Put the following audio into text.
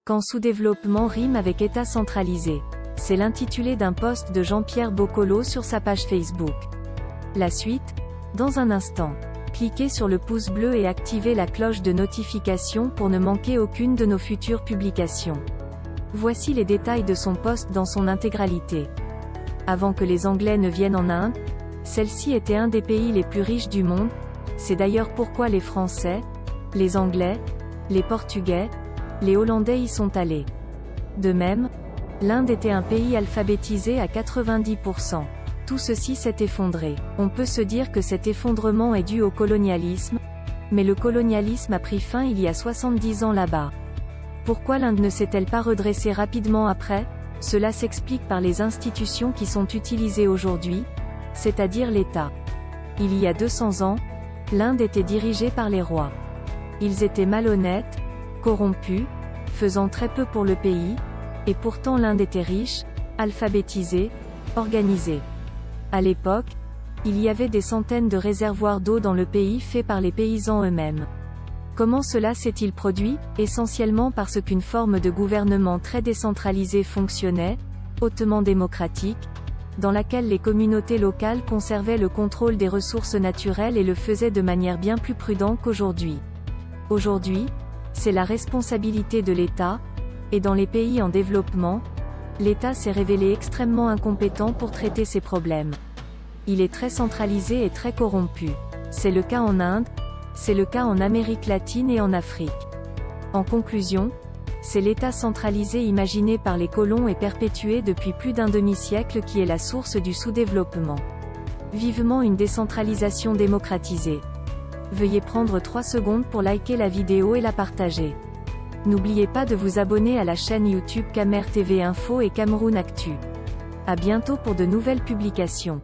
Quand sous-développement rime avec État centralisé. C'est l'intitulé d'un post de Jean-Pierre Boccolo sur sa page Facebook. La suite, dans un instant. Cliquez sur le pouce bleu et activez la cloche de notification pour ne manquer aucune de nos futures publications. Voici les détails de son post dans son intégralité. Avant que les Anglais ne viennent en Inde, celle-ci était un des pays les plus riches du monde, c'est d'ailleurs pourquoi les Français, les Anglais, les Portugais, les Hollandais y sont allés. De même, l'Inde était un pays alphabétisé à 90%. Tout ceci s'est effondré. On peut se dire que cet effondrement est dû au colonialisme, mais le colonialisme a pris fin il y a 70 ans là-bas. Pourquoi l'Inde ne s'est-elle pas redressée rapidement après? Cela s'explique par les institutions qui sont utilisées aujourd'hui, c'est-à-dire l'État. Il y a 200 ans, l'Inde était dirigée par les rois. Ils étaient malhonnêtes, corrompus, faisant très peu pour le pays, et pourtant l'Inde était riche, alphabétisée, organisée. À l'époque, il y avait des centaines de réservoirs d'eau dans le pays faits par les paysans eux-mêmes. Comment cela s'est-il produit? Essentiellement parce qu'une forme de gouvernement très décentralisé fonctionnait, hautement démocratique, dans laquelle les communautés locales conservaient le contrôle des ressources naturelles et le faisaient de manière bien plus prudente qu'aujourd'hui. Aujourd'hui, c'est la responsabilité de l'État, et dans les pays en développement, l'État s'est révélé extrêmement incompétent pour traiter ces problèmes. Il est très centralisé et très corrompu. C'est le cas en Inde, c'est le cas en Amérique latine et en Afrique. En conclusion, c'est l'État centralisé imaginé par les colons et perpétué depuis plus d'un demi-siècle qui est la source du sous-développement. Vivement une décentralisation démocratisée. Veuillez prendre 3 secondes pour liker la vidéo et la partager. N'oubliez pas de vous abonner à la chaîne YouTube Camer TV Info et Cameroun Actu. À bientôt pour de nouvelles publications.